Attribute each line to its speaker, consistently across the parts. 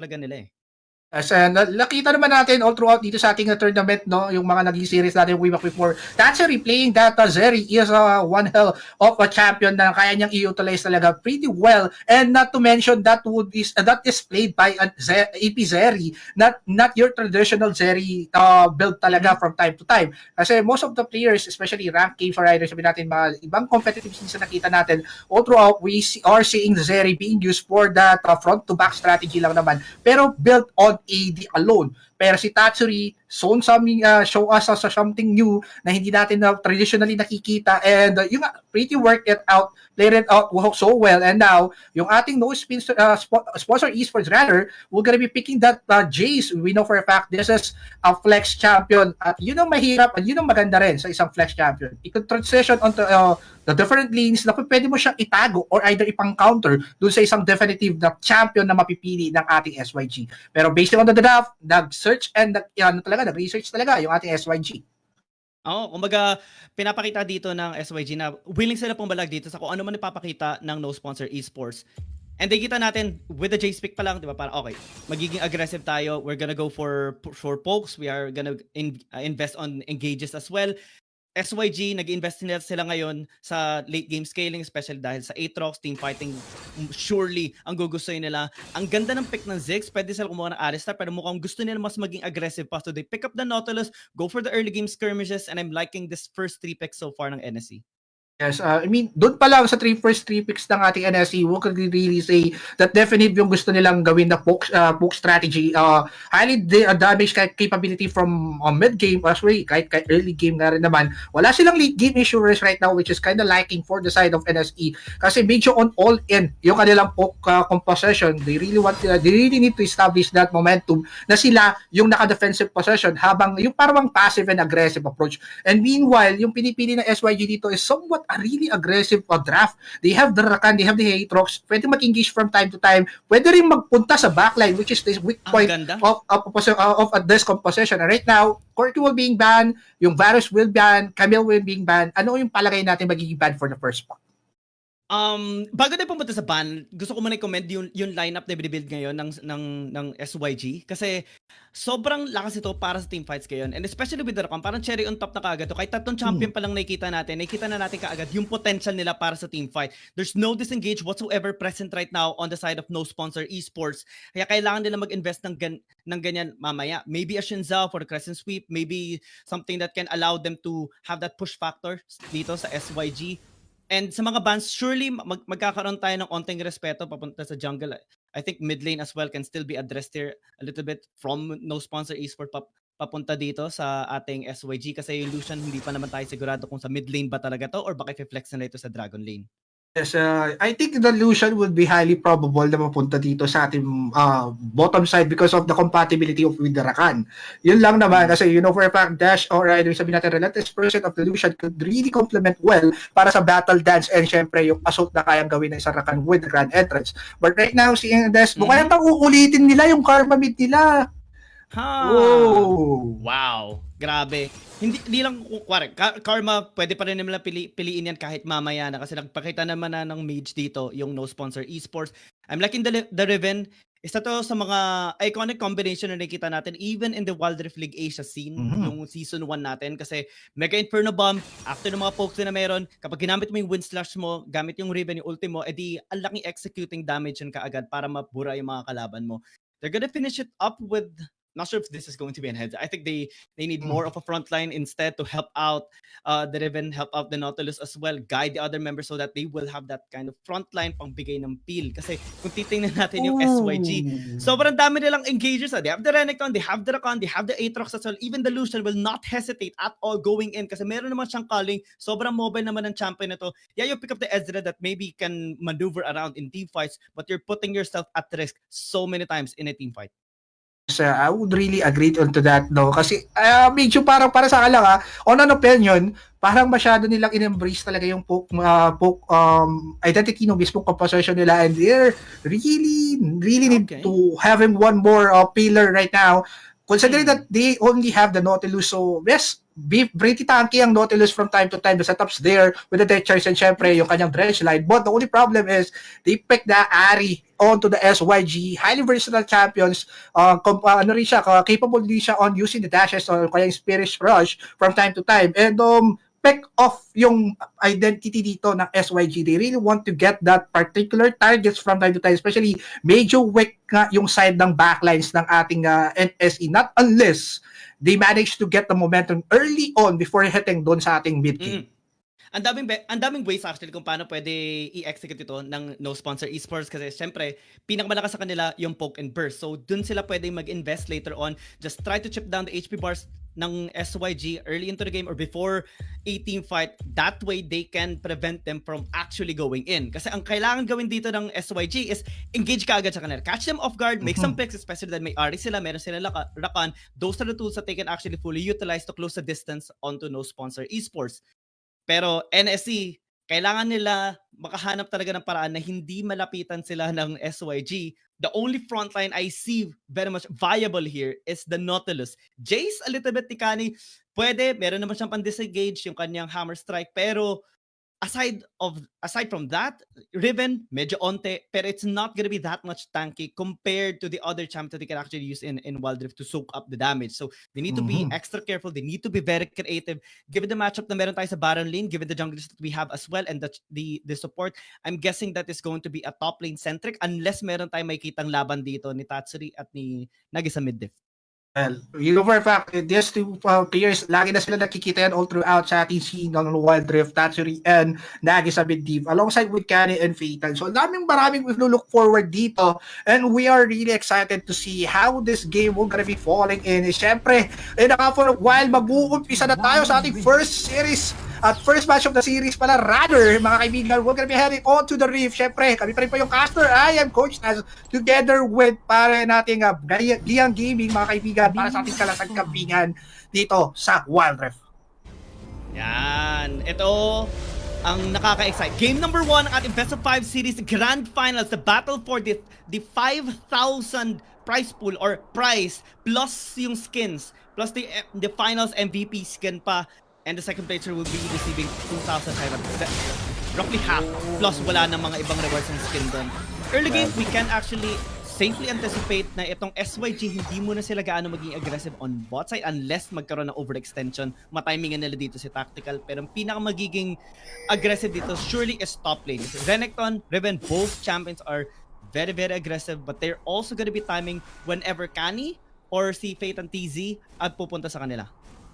Speaker 1: talaga nila eh.
Speaker 2: Nakita naman natin all throughout dito sa ating tournament, no, yung mga naging series natin way back before. That's replaying that Zeri is one hell of a champion na kaya niyang i-utilize talaga pretty well. And not to mention that is played by AP Zeri, not your traditional Zeri build talaga from time to time. Kasi most of the players, especially rank games or riders, sabi natin mga ibang competitive scenes na nakita natin, all throughout we are seeing Zeri being used for that front to back strategy lang naman. Pero built on AD alone. Pero si Tatsuri show us something new na hindi natin traditionally nakikita, and yung pretty work it out, played it out so well. And now yung ating no spin sponsor esports rather, we're gonna be picking that Jace. We know for a fact this is a flex champion, at yun ang mahirap at yun ang maganda rin sa isang flex champion. You could transition onto the different lanes na pwede mo siyang itago or either ipang counter dun sa isang definitive na champion na mapipili ng ating SYG. Pero based on the draft, nag-search and nag-research talaga yung ating SYG.
Speaker 1: Kumbaga, pinapakita dito ng SYG na willing sila pumalag dito sa kung ano man ipapakita ng no sponsor esports. And kita natin, with the J-Spick pa lang, di ba, parang okay, magiging aggressive tayo, we're gonna go for pokes, we are gonna invest on engages as well. SYG, nag-invest sila ngayon sa late game scaling, especially dahil sa Aatrox, team fighting, surely ang gugustuhin nila. Ang ganda ng pick ng Ziggs, pwede sila kumuha ng Alistar, pero mukhang gusto nila mas maging aggressive pa. So they pick up the Nautilus, go for the early game skirmishes, and I'm liking this first 3 picks so far ng NSE.
Speaker 2: Yes, I mean, doon pa lang sa first three picks ng ating NSE, we can really say that definitely yung gusto nilang gawin na poke strategy, highly damage capability from mid-game as well, kahit early game na rin naman. Wala silang late game issuers right now, which is kind of lacking for the side of NSE. Kasi medyo on all-in yung kanilang poke composition. They really need to establish that momentum na sila yung naka-defensive possession habang yung parang passive and aggressive approach. And meanwhile, yung pinipili ng SYG dito is somewhat a really aggressive draft. They have the Rakan, they have the Aatrox, pwede mag-engage from time to time, pwede rin magpunta sa backline, which is the weak point of this composition. And right now, Corky will being banned, yung Varus will ban, Camille will being banned. Ano yung palagay natin magiging ban for the first spot?
Speaker 1: Bago tayo pumunta sa ban, gusto ko muna i-comment yung lineup na binibuild ngayon ng SYG kasi sobrang lakas ito para sa team fights ngayon, and especially with the Rakan, parang cherry on top na kaagad to. Kahit tatlong champion pa lang nakikita na natin kaagad yung potential nila para sa team fight. There's no disengage whatsoever present right now on the side of no sponsor esports, kaya kailangan nila mag-invest ng ganyan mamaya. Maybe a Shinzao for the crescent sweep, maybe something that can allow them to have that push factor dito sa SYG. And sa mga bans, surely magkakaroon tayo ng onting respeto papunta sa jungle. I think mid lane as well can still be addressed here a little bit from no sponsor esport papunta dito sa ating SYG, kasi yung Lucian hindi pa naman tayo sigurado kung sa mid lane ba talaga to or baka i-flex na ito sa Dragon lane.
Speaker 2: Yes, I think the Lucian would be highly probable na mapunta dito sa ating bottom side because of the compatibility of with the Rakan. Yun lang naman, kasi you know for a fact, Dash or sabihin natin, relentless person of the Lucian could really complement well para sa battle dance and syempre yung assault na kayang gawin ng isang Rakan with the grand entrance. But right now, si Dash, kaya pang uulitin nila yung karma mid nila.
Speaker 1: Oh. Wow, grabe. Hindi lang karma, pwede pa rin nila piliin yan kahit mamaya na, kasi nagpakita naman na ng mage dito yung no sponsor esports. I'm liking the Riven. Isa to sa mga iconic combination na nakita natin even in the Wild Rift League Asia scene, yung season 1 natin, kasi Mega Inferno Bomb, after ng mga pokes na meron, kapag ginamit mo yung Wind Slash mo, gamit yung Riven, yung ulti mo, edi ang laking executing damage yan kaagad para mabura yung mga kalaban mo. They're gonna finish it up with, not sure if this is going to be in heads. I think they need more of a front line instead to help out the Riven, help out the Nautilus as well, guide the other members so that they will have that kind of front line pang bigay ng peel. Kasi kung titingnan natin yung SYG, sobrang dami nilang engagers. They have the Renekton, they have the Rakan, they have the Aatrox as well. Even the Lucian will not hesitate at all going in kasi meron naman siyang calling. Sobrang mobile naman ng champion na to. Yeah, you pick up the Ezra that maybe can maneuver around in team fights, but you're putting yourself at risk so many times in a team fight.
Speaker 2: I would really agree onto that, no, kasi medyo parang para sa akin lang on an opinion, parang masyado nilang in-embrace talaga yung poke identity ng mismong composition nila, and they're really need to having one more pillar right now, considering that they only have the Nautilus. So yes, pretty tanky ang Nautilus from time to time. The setups there with the death charge and syempre yung kanyang dredge line. But the only problem is they pick the Ari on to the SYG. Highly versatile champions. Ano rin siya, capable din siya on using the dashes or kaya yung Spirit Rush from time to time. And pick off yung identity dito ng SYG. They really want to get that particular targets from time to time, especially medyo weak nga yung side ng backlines ng ating NSE. Not unless they manage to get the momentum early on before hitting doon sa ating mid game.
Speaker 1: Ang daming ways actually kung paano pwede i-execute ito ng no sponsor esports kasi syempre pinakamalakas sa kanila yung poke and burst. So dun sila pwede mag-invest later on. Just try to chip down the HP bars ng SYG early into the game or before a team fight. That way they can prevent them from actually going in. Kasi ang kailangan gawin dito ng SYG is engage ka agad sa kanila. Catch them off guard, make some picks, especially that may Ari sila, meron sila Rakan. Those are the tools that they can actually fully utilize to close the distance onto no sponsor esports. Pero NSE, kailangan nila makahanap talaga ng paraan na hindi malapitan sila ng SYG. The only frontline I see very much viable here is the Nautilus. Jace, a little bit tikani, pwede, meron naman siyang pan-disengage yung kanyang hammer strike, pero aside from that, Riven, medyo onte, pero it's not gonna be that much tanky compared to the other champs that they can actually use in Wild Rift to soak up the damage. So they need to be extra careful. They need to be very creative. Given the matchup na meron tayo sa Baron lane, given the junglers that we have as well, and the support, I'm guessing that is going to be a top lane centric unless meron tayong makikitang laban dito ni Tatsuri at ni Nagi sa mid diff.
Speaker 2: Well, you know for a fact, these two players, lagi na sila nakikita yan all throughout sa ating scene ng Wild Rift, Tatsuri and Nagi sa mid div, alongside with Kani and Fatal. So, maraming we look forward dito, and we are really excited to see how this game will gonna be falling in. Siyempre, for a while, mag-uumpisa na tayo sa ating first series at first match of the series pala, rather, mga kaibigan, we're gonna be heading on to the Rift. Siyempre, kami pa rin po yung caster. I am Coach Naz, together with para nating Giyang Gaming, mga kaibigan, para sa ating kalasag kampingan dito sa Wild Rift.
Speaker 1: Yan. Ito ang nakaka-excite. Game number 1 ng ating Best of 5 series Grand Finals, the battle for the 5,000 prize pool or prize plus yung skins, plus the finals MVP skin pa. And the second placer will be receiving 2,500. Roughly half. Plus wala na mga ibang rewards ng skin doon. Early game, we can actually safely anticipate na itong SYG hindi muna sila gaano maging aggressive on bot side unless magkaroon ng overextension. Matimingan nila dito si Tactical. Pero ang pinaka magiging aggressive dito surely is top lane. Renekton, Riven, both champions are very, very aggressive, but they're also gonna be timing whenever Kani or si Fate and TZ at pupunta sa kanila.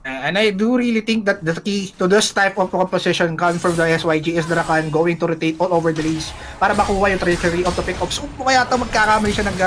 Speaker 2: And I do really think that the key to this type of composition coming from the SYG is the Rakan going to rotate all over the lanes para makuha yung trajectory of the pick-up. So kaya ito magkakamali siya ng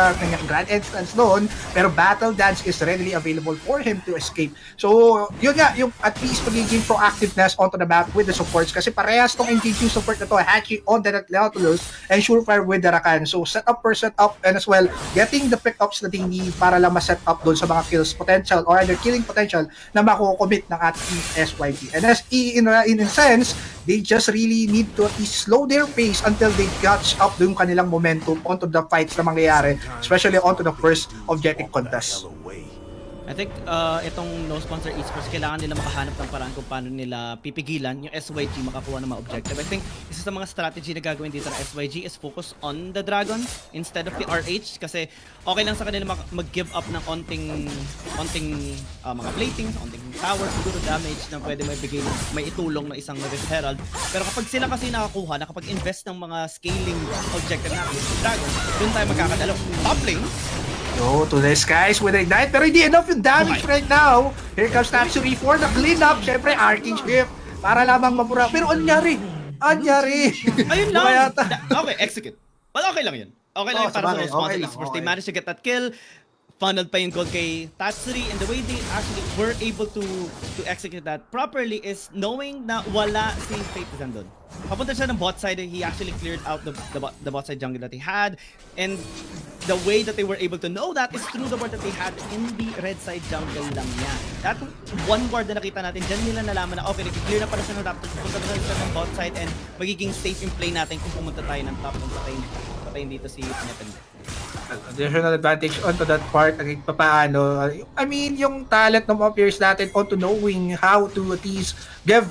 Speaker 2: grand instance doon, pero Battle Dance is readily available for him to escape. So yun nga, yung at least magiging proactiveness onto the map with the supports kasi parehas tong engaging support na to, Hachi on the Nautilus and Surefire with the Rakan. So set up per set up and as well getting the pick-ups na they need para lang ma-set up doon sa mga kills potential or either killing potential na commit ng ating SYG. And NSE in a sense, they just really need to at least slow their pace until they catch up yung kanilang momentum onto the fights na mangyayari, especially onto the first objective contest.
Speaker 1: I think itong no sponsor esports, kailangan nila makahanap ng paraan kung paano nila pipigilan yung SYG makakuha ng mga objective. I think isa sa mga strategy na gagawin dito ng SYG is focus on the dragon instead of the RH kasi okay lang sa kanila mag-give up ng onting mga platings, onting towers, siguro damage na pwede may itulong na isang Rift Herald. Pero kapag sila kasi nakakuha, nakapag-invest ng mga scaling objective natin sa dragon, doon tayo magkakadalo. Top lane,
Speaker 2: So, to the skies with Ignite, pero hindi enough yung damage right now. Here comes Tatsuri for the cleanup. Siyempre, Arcing Shift para lamang mapura. Pero anyari?
Speaker 1: ayun lang. Okay, execute. But okay lang yun. Okay lang yun para sa no sponsor esports. They managed to get that kill. Funneled pa yung gold kay Tatsuri, and the way they actually were able to execute that properly is knowing na wala si Fate doon. Papunta siya ng bot side, he actually cleared out the bot side jungle that he had, and the way that they were able to know that is through the ward that they had in the red side jungle lang niya. That one ward na nakita natin, dyan nila nalaman na okay, nag-clear na pala siya ng Raptors, pupunta na siya ng bot side, and magiging safe in play natin kung pumunta tayo ng top, and patayin dito si Nepen.
Speaker 2: additional advantage onto that part kahit papaano. I mean, yung talent ng mga players natin onto knowing how to at least give,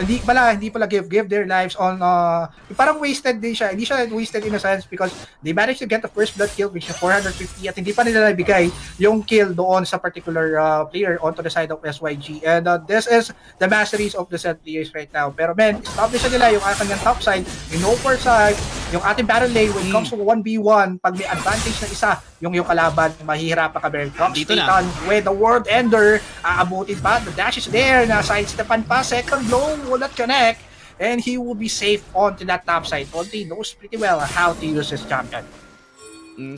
Speaker 2: hindi pala give their lives on, parang wasted din siya. Hindi siya wasted in a sense because they managed to get the first blood kill which is 450 at hindi pa nila nabigay yung kill doon sa particular player onto the side of SYG. And this is the masteries of the set players right now. Pero men, establish na nila yung kanyang top side, yung no for side, yung ating battle lane when it comes to 1v1, pag may advantage na isa, yung kalaban, mahihirapan ka very comes Titan with the World Ender, aabutin pa, the dash is there, na sidestepan pa, second blow will not connect, and he will be safe onto that top side. Onti knows pretty well how to use his champion.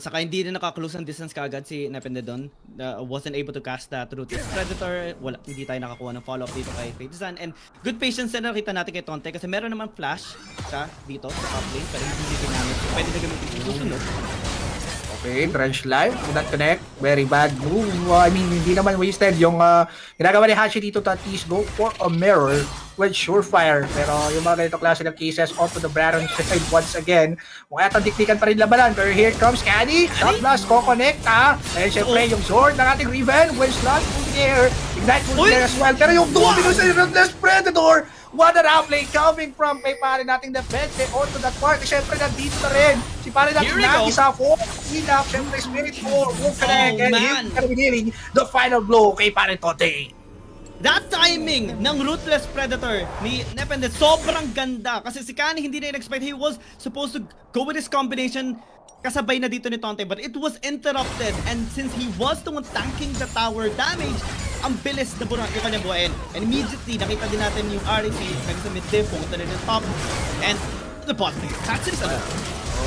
Speaker 1: Saka hindi na naka-close ang distance kaagad si Nepende doon. Wasn't able to cast that through this Predator. Wala, hindi tayo nakakuha ng follow-up dito kay Faitizan. And good patience na nakita natin kay Tonte kasi meron naman flash siya dito sa top lane pero hindi ginamit. So, pwede na gamitin yung susunod.
Speaker 2: Okay, Trench Live, will not connect. Very bad move. I mean, hindi naman wasted yung ginagawa ni Hashi dito to at least go for a mirror with Surefire. Pero yung mga ganito klase ng cases onto the Baron side once again. Kung atang dikdikan pa rin labanan. Pero here comes Caddy. Shot blast, ko-connect And syempre yung sword ng ating Riven. When slot will be there. Ignite will be there as well. Pero yung domino sa Ruthless Predator. What an outplay coming from kay pare nating defense onto that part. Syempre nandito na rin si pare nating Nagi sa 4. Hinap, syempre Spirit 4 will connect and he's gonna be dealing the final blow kay pare Tote.
Speaker 1: That timing ng Ruthless Predator ni Nepende sobrang ganda kasi si Kani hindi na in-expect. He was supposed to go with this combination kasabay na dito ni Tonte but it was interrupted and since he was the one tanking the tower damage, ang bilis na yung kanyang buhayin. And immediately, nakita din natin yung REC naging sa mid-div, pumunta rin yung top. And the bottom lane, Tatsuri sa loob.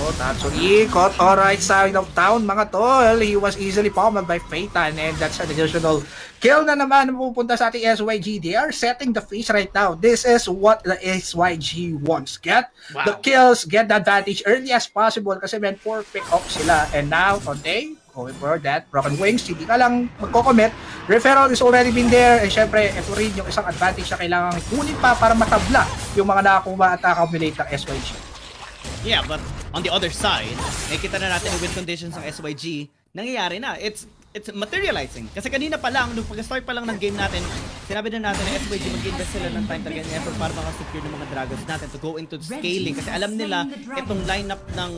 Speaker 2: Oh, Tatsuri caught alright side of town mga tol. He was easily pummeled by Phaeton and that's an additional kill na naman pupunta sa ating SYG. They are setting the face right now. This is what the SYG wants. Get the kills, get the advantage early as possible kasi men 4 pick-up sila. And now, today, going for that broken wings, hindi ka lang magko-commit. Referral is already been there and syempre ito rin yung isang advantage na kailangan kunin pa para matabla yung mga nakakuha at accumulate ng SYG.
Speaker 1: Yeah, but on the other side, nakikita na natin yung win conditions ng SYG, nangyayari na. It's materializing. Kasi kanina pa lang, nung pag-start pa lang ng game natin, sinabi na natin na SYG mag-invest sila ng time talaga and effort para makasecure ng mga dragons natin to go into scaling. Kasi alam nila, itong lineup ng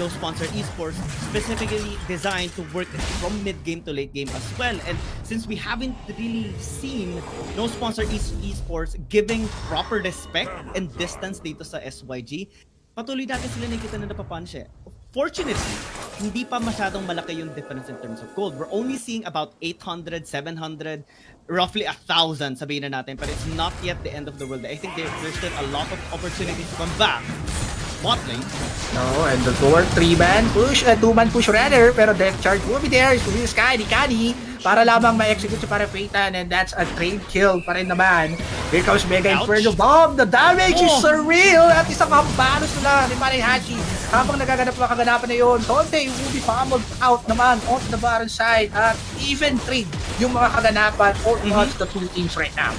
Speaker 1: no sponsor esports specifically designed to work from mid-game to late game as well. And since we haven't really seen no sponsor esports giving proper respect and distance dito sa SYG, patuloy natin sila nakikita na napapunch eh. Fortunately, hindi pa masyadong malaki yung difference in terms of gold. We're only seeing about 800, 700, roughly 1,000 sabihin na natin. But it's not yet the end of the world. I think there's still a lot of opportunities to come back. Bot lane.
Speaker 2: No, and the door 3-man push, 2-man push rather, pero death charge will be there. It's will Sky, ni Kani, para lamang ma-execute si para Phaeton and that's a trade kill pa rin naman. Here comes Mega Inferno Bomb. The damage is surreal at isang hambalos nila ni Manny Hachi. Habang nagaganap ang kaganapan na yun, Tonte will be pummeled out naman on the Baron side at even trade yung mga kaganapan or the two teams right now.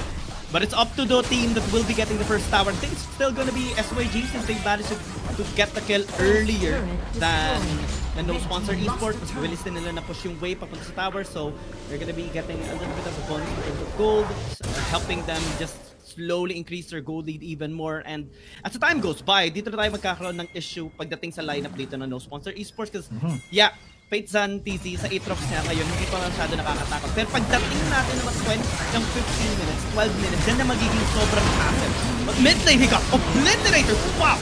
Speaker 1: But it's up to the team that will be getting the first tower. I think it's still gonna be SYG since they managed to get the kill earlier than no sponsor esports. Mas release din nila na push yung way papunta sa tower. So they're gonna be getting a little bit of a bonus in terms of gold, helping them just slowly increase their gold lead even more. And as the time goes by, dito na tayo magkakaroon ng issue pagdating sa lineup dito ng no sponsor esports. Because yeah, Faitizan TC sa Aatrox niya ngayon, hindi pa masyado nakakatakot. Pero pagdating natin naman 15 minutes, 12 minutes, yan na magiging sobrang hassle. But mid-lane, he got obliterated! Wow!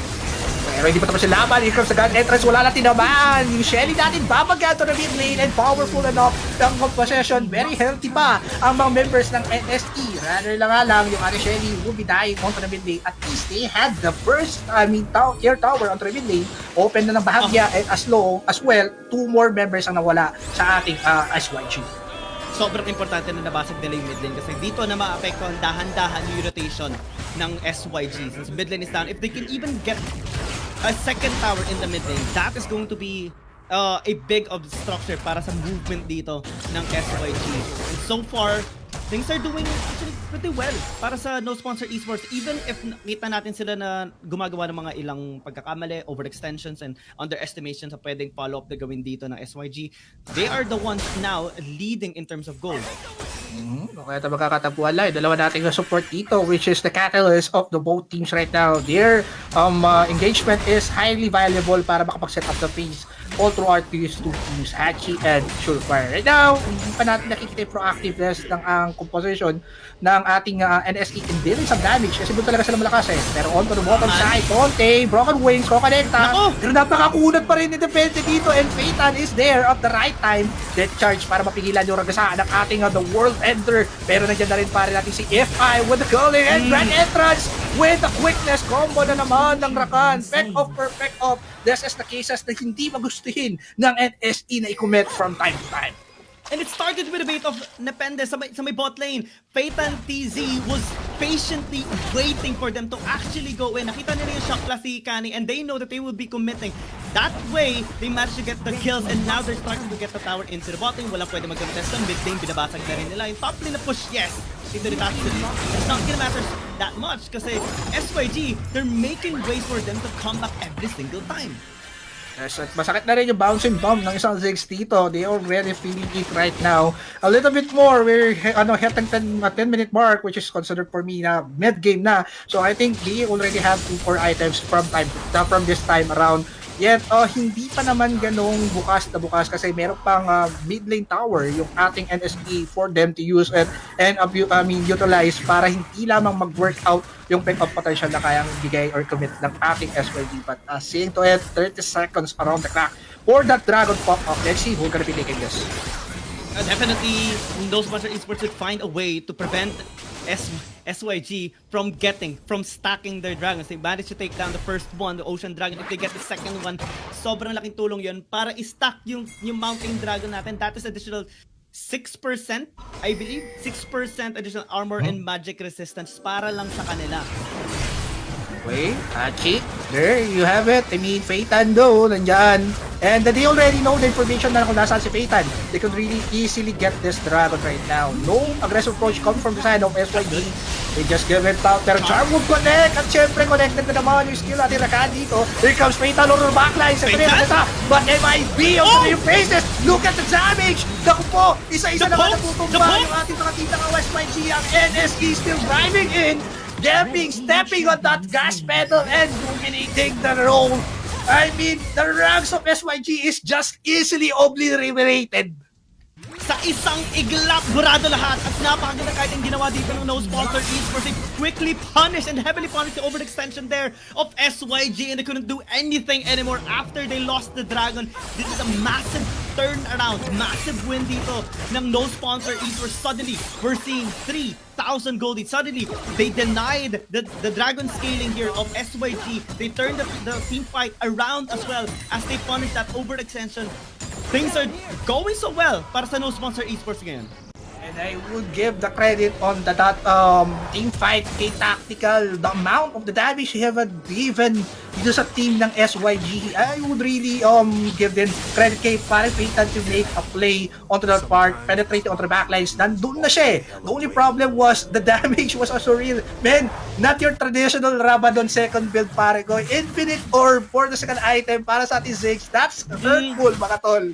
Speaker 2: Pero hindi pa tapos yung laban. Here comes the gun entrance. Wala natin naman. Yung Shelly natin babagyan to the mid lane and powerful enough ng possession. Very healthy pa ang mga members ng NSE. Rather lang nga lang yung Shelly will be dying onto the mid lane. At least they had the first, tier tower onto the mid lane. Open na ng bahagya and as well, 2 more members ang nawala sa ating SYG.
Speaker 1: Sobrang importante na nabasag nila yung mid lane kasi dito na maapektuhan dahan-dahan yung rotation ng SYG. Since mid lane is down, if they can even get a second tower in the mid lane, that is going to be a big obstruction para sa movement dito ng SYG. And so far, things are doing actually pretty well para sa no sponsor esports. Even if nakita natin sila na gumagawa ng mga ilang pagkakamali, overextensions, and underestimation sa pwedeng follow-up na gawin dito ng SYG, they are the ones now leading in terms of gold.
Speaker 2: Kaya ito magkakatapuan lang. Dalawa nating support dito, which is the catalyst of the both teams right now. Their engagement is highly valuable para makapag-set up the phase all throughout these two teams, Hachi and Surefire. Right now, hindi pa natin nakikita yung proactiveness ng ang composition ng ating NSE in dealing some damage kasi doon talaga sila malakas eh. Pero on to the bottom side, Conte, Broken Wings, Kokonekta, pero napakakunat pa rin ni Depende dito and Phaeton is there at the right time. Death charge para mapigilan yung ragasaan ng ating the World Ender. Pero nandiyan na rin pa rin natin si FI with the calling and Grand Entrance with the quickness combo na naman ng Rakan. Back off, perfect off. This is the cases na hindi magustuhin ng NSE na i-commit from time to time.
Speaker 1: And it started with a bait of Nepende sa may bot lane. Phaeton TZ was patiently waiting for them to actually go in. Nakita nila yung shot class si Kani and they know that they will be committing. That way, they managed to get the kills and now they're starting to get the tower into the bot lane. Walang pwede mag-contest ng mid lane. Binabasag na rin nila. Yung top lane na push, yes. It's not gonna matter that much kasi SYG, they're making ways for them to come back every single time.
Speaker 2: Yes, at masakit na rin yung bouncing bomb ng isang Ziggs dito. They already feeling it right now. A little bit more, we're hitting 10-minute mark, which is considered for me na mid-game na. So I think they already have 2 core items from this time around. Yet, hindi pa naman ganong bukas na bukas kasi meron pang mid lane tower yung ating NSE for them to use and utilize para hindi lamang mag-work out yung pick-up potential na kayang bigay or commit ng ating SYG. But seeing to it, 30 seconds around the clock for that dragon pop-up. Let's see who's gonna be taking this.
Speaker 1: Definitely, those Monster Esports would find a way to prevent SYG from stacking their dragons. They managed to take down the first one, the Ocean Dragon. If they get the second one, sobrang laking tulong yun para i-stack yung Mountain Dragon natin. That is additional 6%, I believe. 6% additional armor and magic resistance para lang sa kanila.
Speaker 2: Okay, Hachi, there you have it. I mean, Phaeton though, nandyan. And they already know the information na kung nasaan si Phaeton. They could really easily get this dragon right now. No aggressive approach comes from the side of SYG. They just give it out. Pero Charm would connect. At syempre, connected na naman yung skill natin Rakan dito. Here comes Phaeton on the backline. Siyempre, nakita. But MIB on the faces. Look at the damage. Naku po, isa-isa naman natutumba yung ating mga tita ng SYG. Ang NSE still driving in. Stepping on that gas pedal and dominating the role. I mean, the ranks of SYG is just easily obliterated.
Speaker 1: Sa isang iglap, burado lahat at napakaganda kahit yung ginawa dito ng no sponsor esports. They quickly punished and heavily punished the overextension there of SYG and they couldn't do anything anymore after they lost the dragon. This is a massive turnaround, massive win dito ng no sponsor esports. Suddenly, we're seeing 3,000 gold. Suddenly, they denied the dragon scaling here of SYG. They turned the team fight around as well as they punished that overextension. Things are going so well para sa no sponsor esports ngayon.
Speaker 2: And I would give the credit on that team fight kay Tactical. The amount of the damage he have given dito sa team ng SYG. I would really give them credit kay parang Phaeton to make a play onto that part, penetrate onto the backlines. Nandun na siya eh. The only problem was the damage was also real. Man, not your traditional Rabadon second build pare ko. Infinite orb for the second item para sa ating Ziggs. That's hurtful mga tol.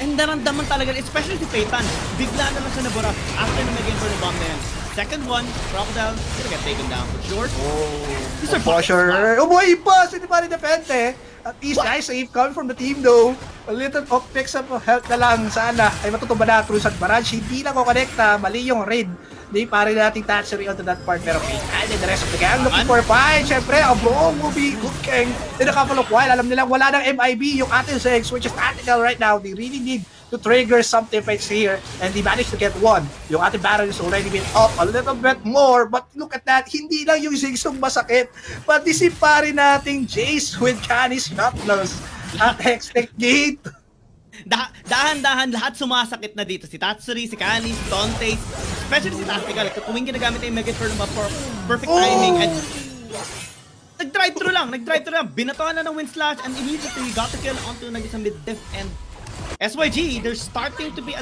Speaker 1: And naramdaman talaga, especially si Phaeton, bigla na lang siya nabura after na mag-game for the bomb na yan. Second one, Crocodile, gonna get taken down for sure.
Speaker 2: Oh, for sure. Oh boy, pa! Hindi pa rin depende. At least nice save coming from the team though. A little of picks up of health na lang sana ay matutumba na through sa barrage. Hindi na ko connecta, mali yung raid. Hindi pa rin nating touchery onto that part. Pero and the rest of the gang looking for a fight. Siyempre, a buong movie cooking. In a couple of while, alam nilang wala ng MIB yung ating Ziggs, which is tactical right now. They really need to trigger some defense here and they managed to get one. Yung ating Baron is already been up a little bit more but look at that, hindi lang yung Ziggs yung masakit pati si pare nating Jace with Johnny's Shotloss at Hextech Gate.
Speaker 1: Dahan-dahan lahat sumasakit na dito. Si Tatsuri, si Kani, si Dante, especially si Tactical. Tuwing ginagamit yung Megaturn for perfect timing and nag-drive-thru lang. Binatoan na ng Wind Slash and immediately got the kill onto nag-isang mid-diff and SYG, they're starting to be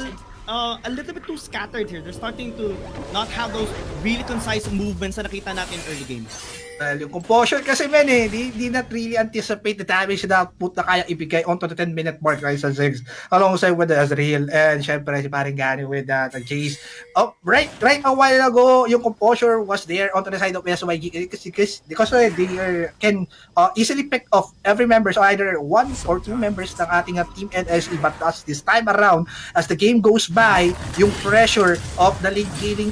Speaker 1: a little bit too scattered here. They're starting to not have those really concise movements na nakita natin early game.
Speaker 2: Well, yung composure kasi man di not really anticipate the damage na output na kaya ibigay onto the 10-minute mark right sa Ziggs alongside with the Azrael and syempre si paring Gani with the Jace. Oh, right a while ago, yung composure was there onto the side of SYG because they can easily pick off every member, so either one or two members ng ating team NSE, but as this time around, as the game goes by, yung pressure of the late game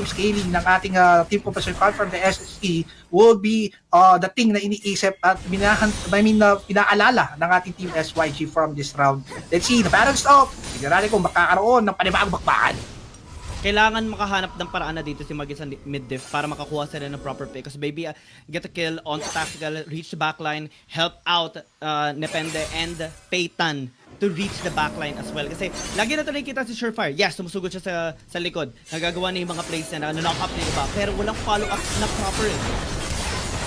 Speaker 2: scaling ng ating team composition card from the SSE will be the thing na iniisip at pinaalala ng ating team SYG from this round. Let's see, the balance of, tignan natin kung makakaroon ng panibagong bakbakan.
Speaker 1: Kailangan makahanap ng paraan na dito si Maggie sa mid-diff para makakuha sila ng proper play. Kasi maybe get a kill on tactical, reach the backline, help out Nepende and Peyton to reach the backline as well. Kasi lagi na ito nakikita si Surefire. Yes, sumusugod siya sa likod. Nagagawa niya yung mga plays na knock up na iba. Pero walang follow-up na proper.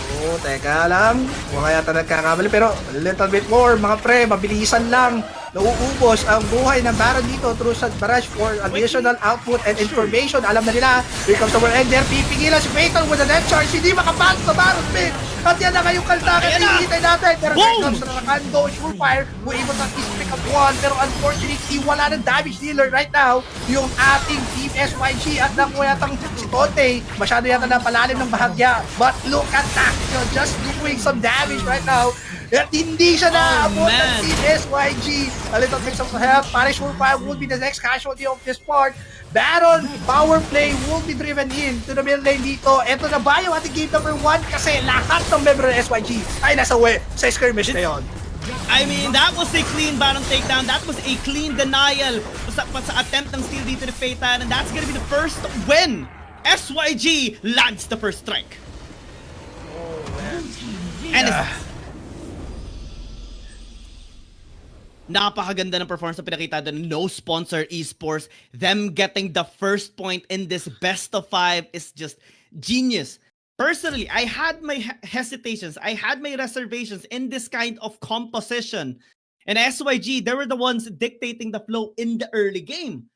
Speaker 2: Oh, teka lang. Huwag kaya ito nagkakamali. Pero a little bit more, mga pre. Mabilisan lang. Nauubos ang buhay ng Baron dito through sa barrage for additional output and information. Alam na nila. Here comes the end there. Pipigilan si Peyton with a death charge. Hindi makapag sa Baron Pit. At yan na kayong kaltakan. Hihintay natin. Pero here comes the Rakando. Surefire. Who able to pick up one. Pero unfortunately, wala ng damage dealer right now. Yung ating team SYG. At nakuha yatang si Tote. Masyado yata na palalim ng bahagya. But look at that. Just doing some damage right now. At hindi siya na-abot ng team SYG. A little bit of help. Para Surefire will be the next casualty of this part. Baron, power play will be driven in to the middle lane dito. Ito na ba yung ating game number 1? Kasi lahat ng member ng SYG ay nasa sa skirmish na yun.
Speaker 1: I mean, that was a clean Baron takedown. That was a clean denial sa attempt ng steal dito ni Peyton. And that's gonna be the first win. SYG lands the first strike. And napakaganda ng performance na pinakita doon. No sponsor esports. Them getting the first point in this best of 5 is just genius. Personally, I had my hesitations. I had my reservations in this kind of composition. And SYG, they were the ones dictating the flow in the early game.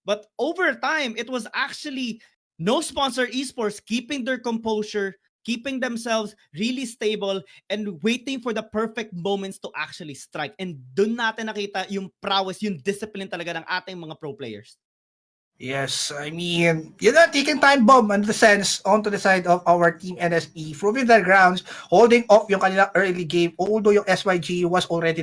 Speaker 1: But over time, it was actually no sponsor esports keeping their composure, keeping themselves really stable and waiting for the perfect moments to actually strike. And dun natin nakita yung prowess, yung discipline talaga ng ating mga pro players.
Speaker 2: Yes, I mean, taking time bomb in the sense onto the side of our team NSE, proving their grounds, holding off yung kanilang early game, although yung SYG was already